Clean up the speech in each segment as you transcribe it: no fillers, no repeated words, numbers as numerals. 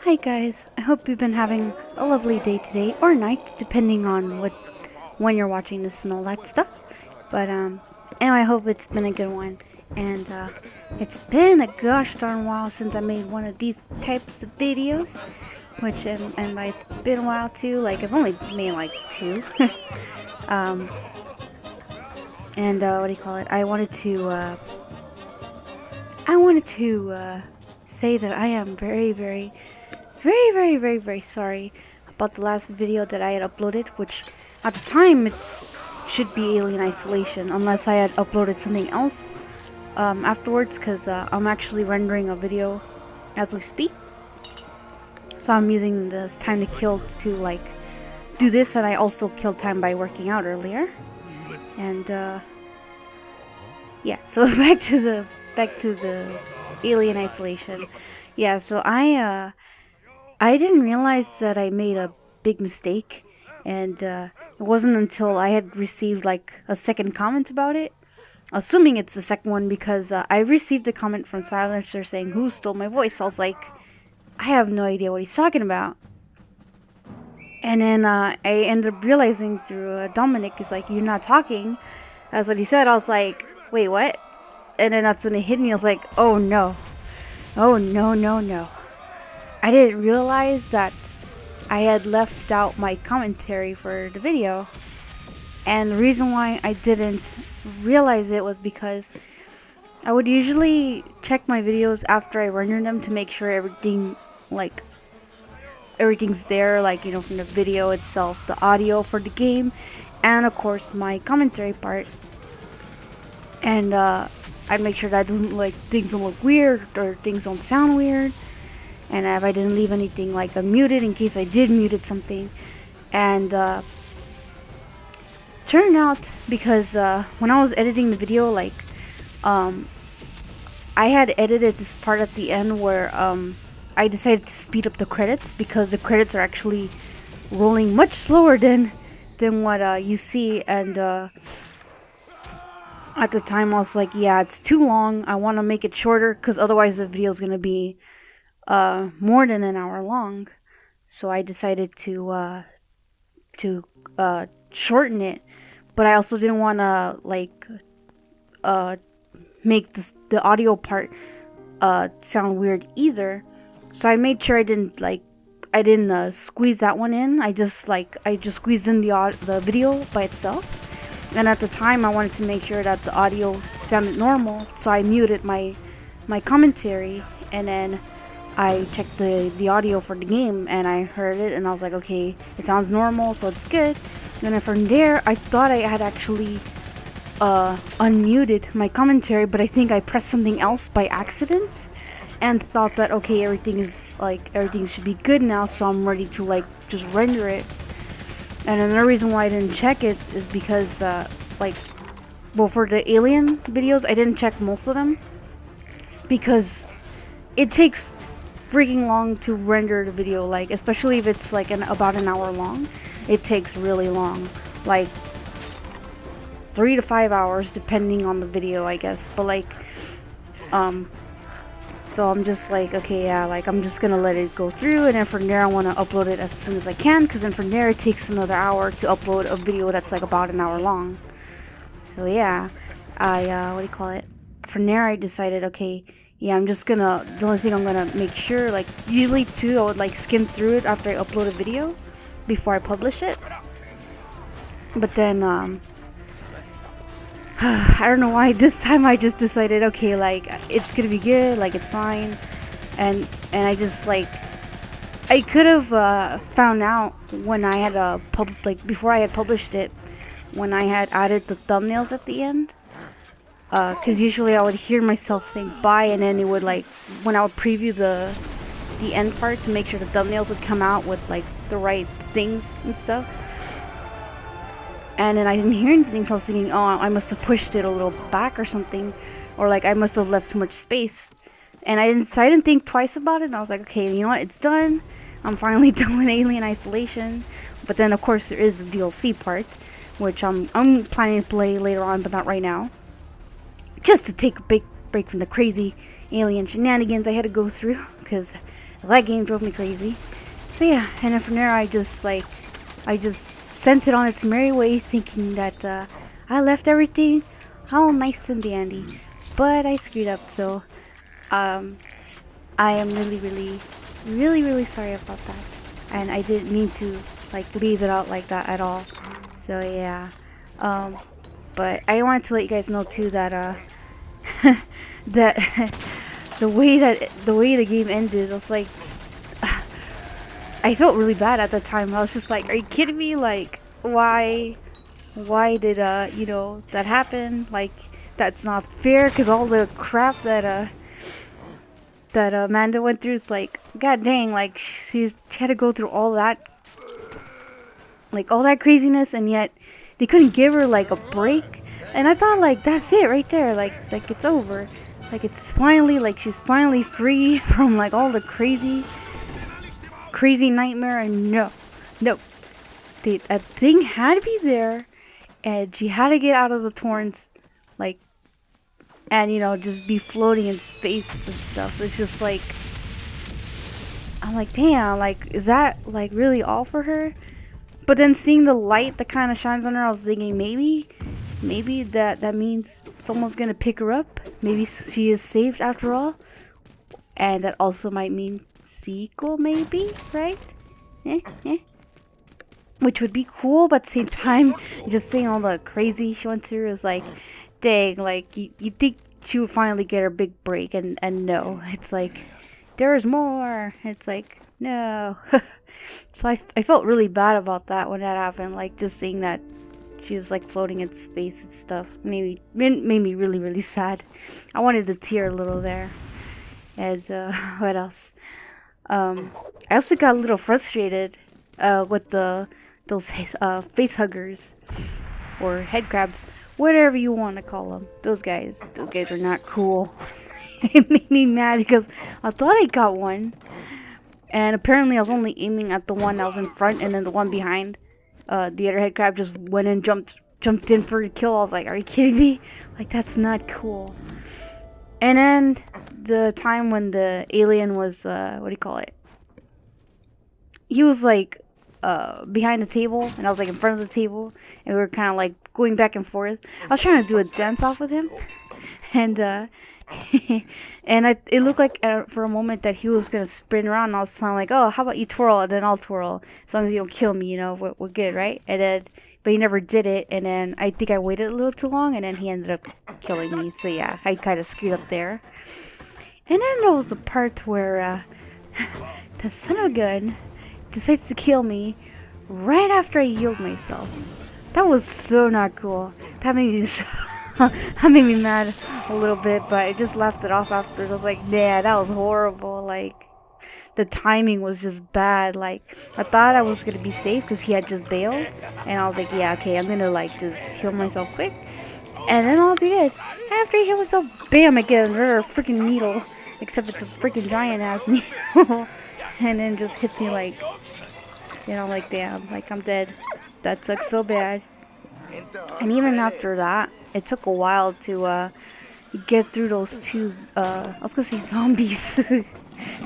Hi guys, I hope you've been having a lovely day today or night, depending on when you're watching this and all that stuff. But anyway, I hope it's been a good one. And it's been a gosh darn while since I made one of these types of videos, which and by it's been a while too. Like I've only made like two. um, and what do you call it? I wanted to say that I am very sorry about the last video that I had uploaded, which at the time should be Alien Isolation, unless I had uploaded something else afterwards, because I'm actually rendering a video as we speak. So I'm using this time to kill to like do this, and I also killed time by working out earlier. And yeah, so back to the Alien Isolation. Yeah, so I didn't realize that I made a big mistake, and it wasn't until I had received like a second comment about it, assuming it's the second one, because I received a comment from Silencer saying, "Who stole my voice?" I was like, I have no idea what he's talking about. And then I ended up realizing through Dominic is like, "You're not talking." That's what he said. I was like, "Wait, what?" And then that's when it hit me. I was like, "Oh no, oh no, no, no." I didn't realize that I had left out my commentary for the video. And the reason why I didn't realize it was because I would usually check my videos after I render them to make sure everything's there, like, you know, from the video itself, the audio for the game, and of course my commentary part. And I'd make sure that things don't look weird or things don't sound weird. And if I didn't leave anything like unmuted in case I did muted something. And turned out, because when I was editing the video, I had edited this part at the end where I decided to speed up the credits, because the credits are actually rolling much slower than what you see. And at the time I was like, yeah, it's too long, I want to make it shorter, because otherwise the video is going to be more than an hour long. So I decided to shorten it, but I also didn't want to make the audio part sound weird either. So I made sure I didn't squeeze that one in. I just squeezed in the video by itself. And at the time I wanted to make sure that the audio sounded normal, so I muted my commentary, and then I checked the audio for the game, and I heard it, and I was like, okay, it sounds normal, so it's good. And then from there, I thought I had actually unmuted my commentary, but I think I pressed something else by accident, and thought that, okay, everything should be good now, so I'm ready to just render it. And another reason why I didn't check it is because for the alien videos, I didn't check most of them, because it takes freaking long to render the video, especially if it's about an hour long. It takes really long, 3 to 5 hours depending on the video, I guess. But so I'm just like, okay, yeah, I'm just gonna let it go through, and then from there I want to upload it as soon as I can, because then from there it takes another hour to upload a video that's about an hour long. So yeah, from there I decided, okay, yeah, the only thing I'm gonna make sure, usually too, I would skim through it after I upload a video before I publish it. But then I don't know why this time I just decided, okay, it's gonna be good, it's fine. And I just I could have found out when I had before I had published it, when I had added the thumbnails at the end. Because usually I would hear myself saying bye, and then it would when I would preview the end part to make sure the thumbnails would come out with the right things and stuff. And then I didn't hear anything, so I was thinking, oh, I must have pushed it a little back or something, or I must have left too much space. And I didn't think twice about it, and I was like, okay, you know what, it's done. I'm finally done with Alien Isolation. But then of course there is the DLC part, which I'm planning to play later on, but not right now. Just to take a big break from the crazy alien shenanigans I had to go through because that game drove me crazy. So yeah, and then from there I just sent it on its merry way, thinking that I left everything all nice and dandy, but I screwed up. So I am really sorry about that, and I didn't mean to like leave it out like that at all. So yeah, but I wanted to let you guys know too that that the way the game ended, I was like, I felt really bad at the time. I was just like, are you kidding me? Like, why did you know, that happen? Like, that's not fair, because all the crap that Amanda went through is like, god dang, like she had to go through all that, like all that craziness, and yet they couldn't give her like a break. And I thought, like, that's it right there, like it's over, like it's finally, like she's finally free from like all the crazy nightmare. And no, that thing had to be there, and she had to get out of the torrents, like, and you know, just be floating in space and stuff. So it's just like, I'm like, damn, like, is that like really all for her? But then seeing the light that kind of shines on her, I was thinking maybe that means someone's gonna pick her up. Maybe she is saved after all, and that also might mean sequel, maybe, right? Which would be cool, but at the same time, just seeing all the crazy she went through is like, dang, like you think she would finally get her big break, and no, it's like there's more. It's like, no. So I felt really bad about that when that happened, like just seeing that she was like floating in space and stuff made me really sad. I wanted to tear a little there. And what else? I also got a little frustrated with those face huggers or head crabs, whatever you want to call them. Those guys are not cool. It made me mad because I thought I got one, and apparently I was only aiming at the one that was in front, and then the one behind, the other head crab just went and jumped in for a kill. I was like, are you kidding me? Like, that's not cool. And then the time when the alien was, what do you call it? He was like behind the table, and I was like in front of the table, and we were kind of like going back and forth. I was trying to do a dance off with him, and and it looked like for a moment that he was gonna spin around, and I was kind of like, oh, how about you twirl, and then I'll twirl, as long as you don't kill me, you know, we're good, right? And then, but he never did it, and then I think I waited a little too long, and then he ended up killing me. So yeah, I kind of screwed up there. And then there was the part where the son of a gun decides to kill me right after I healed myself. That was so not cool. That made me that made me mad a little bit, but I just laughed it off after. I was like, yeah, that was horrible. Like, the timing was just bad. Like, I thought I was gonna be safe because he had just bailed, and I was like, yeah, okay, I'm gonna like just heal myself quick, and then I'll be good. After I heal myself, bam, I get another freaking needle, except it's a freaking giant ass needle, and then just hits me like, you know, like, damn, like I'm dead. That sucks so bad. And even after that, it took a while to get through those two, I was gonna say zombies.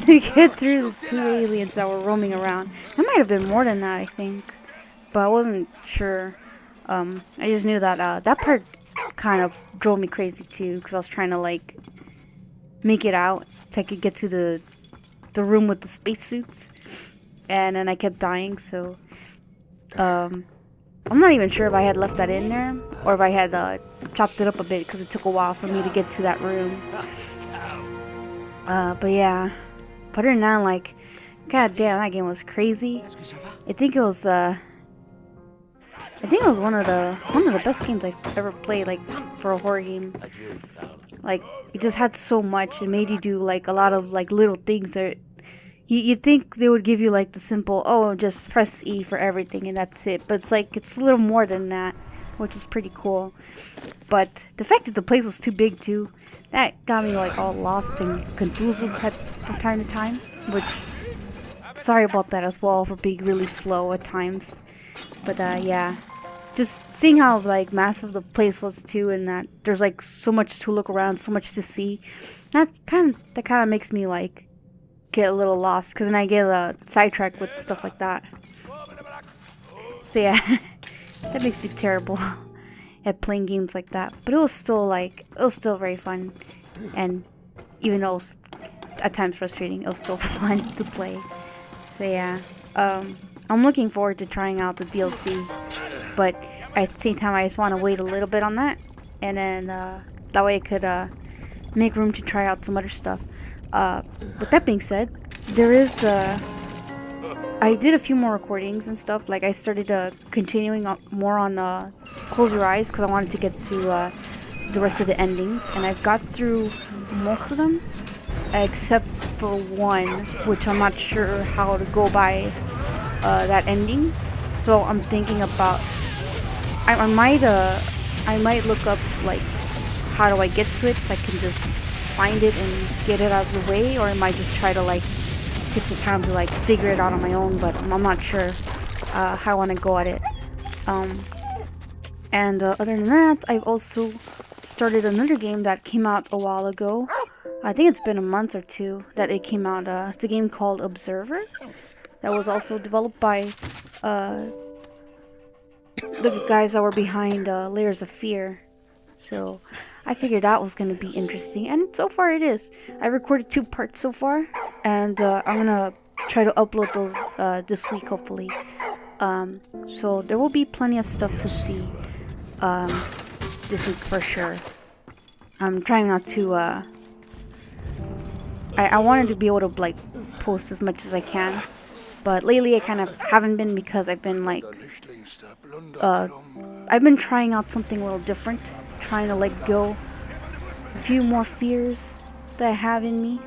To get through the two aliens that were roaming around. It might have been more than that, I think, but I wasn't sure. I just knew that that part kind of drove me crazy too, because I was trying to like make it out so I could get to the room with the spacesuits, and then I kept dying. So I'm not even sure if I had left that in there or if I had chopped it up a bit, because it took a while for me to get to that room. But yeah, other than that, like, god damn, that game was crazy. I think it was one of the best games I've ever played, like, for a horror game. Like, it just had so much. It made you do like a lot of like little things that you'd think they would give you like the simple, oh, just press E for everything and that's it. But it's like, it's a little more than that, which is pretty cool. But the fact that the place was too big too, that got me like all lost and confused from time to time. Which, sorry about that as well for being really slow at times. But yeah, just seeing how like massive the place was too, and that there's like so much to look around, so much to see. That kind of makes me like get a little lost, because then I get sidetracked with stuff like that. So yeah, that makes me terrible at playing games like that. But it was still very fun, and even though it was at times frustrating, it was still fun to play. So yeah, I'm looking forward to trying out the DLC, but at the same time I just want to wait a little bit on that, and then that way I could make room to try out some other stuff. With that being said, there is I did a few more recordings and stuff. Like I started continuing more on Close Your Eyes, because I wanted to get to the rest of the endings, and I've got through most of them except for one, which I'm not sure how to go by that ending. So I'm thinking about I might look up like how do I get to it, so I can just find it and get it out of the way, or I might just try to like take the time to like figure it out on my own, but I'm not sure how I want to go at it. And other than that, I've also started another game that came out a while ago. I think it's been a month or two that it came out. It's a game called Observer that was also developed by the guys that were behind Layers of Fear. So I figured that was going to be interesting, and so far it is. I recorded 2 parts so far, and I'm going to try to upload those this week, hopefully. So there will be plenty of stuff to see this week for sure. I'm trying not to... I wanted to be able to like post as much as I can, but lately I kind of haven't been, because I've been like... I've been trying out something a little different. Trying to let go a few more fears that I have in me,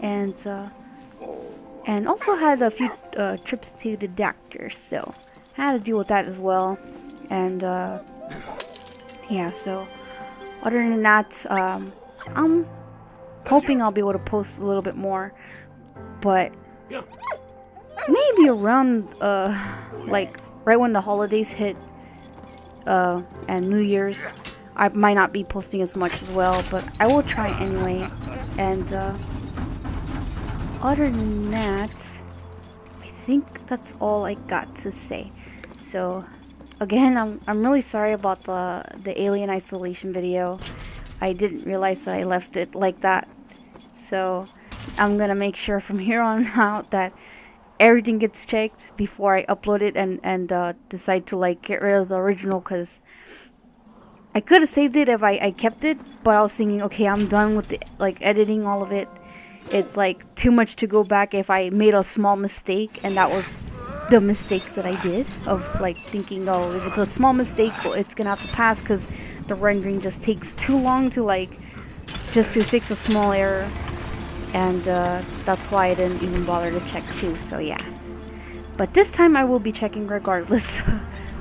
and also had a few trips to the doctor, so I had to deal with that as well. And yeah, so other than that, I'm hoping I'll be able to post a little bit more, but maybe around like right when the holidays hit and New Year's, I might not be posting as much as well, but I will try anyway. And other than that, I think that's all I got to say. So again, I'm really sorry about the Alien Isolation video. I didn't realize that I left it like that. So I'm gonna make sure from here on out that everything gets checked before I upload it and decide to like get rid of the original, because I could have saved it if I kept it, but I was thinking, okay, I'm done with the, like editing all of it. It's like too much to go back if I made a small mistake, and that was the mistake that I did, of like thinking, oh, if it's a small mistake, well, it's gonna have to pass, because the rendering just takes too long to like just to fix a small error, and that's why I didn't even bother to check too. So yeah, but this time I will be checking regardless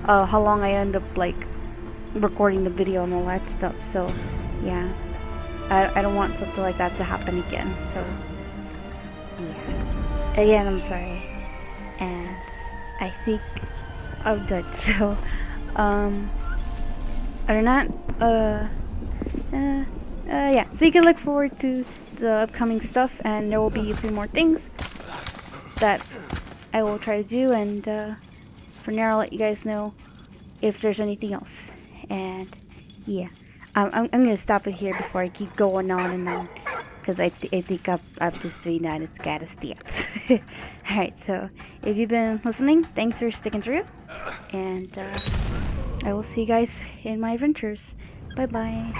how long I end up like recording the video and all that stuff. So yeah, I don't want something like that to happen again. So yeah, again, I'm sorry, and I think I'm done. So other than that, yeah, so you can look forward to the upcoming stuff, and there will be a few more things that I will try to do, and for now I'll let you guys know if there's anything else. And yeah, I'm gonna stop it here before I keep going on and on, because I think I'm just doing that. It's gotta stop. Alright, so if you've been listening, thanks for sticking through, and I will see you guys in my adventures. Bye bye.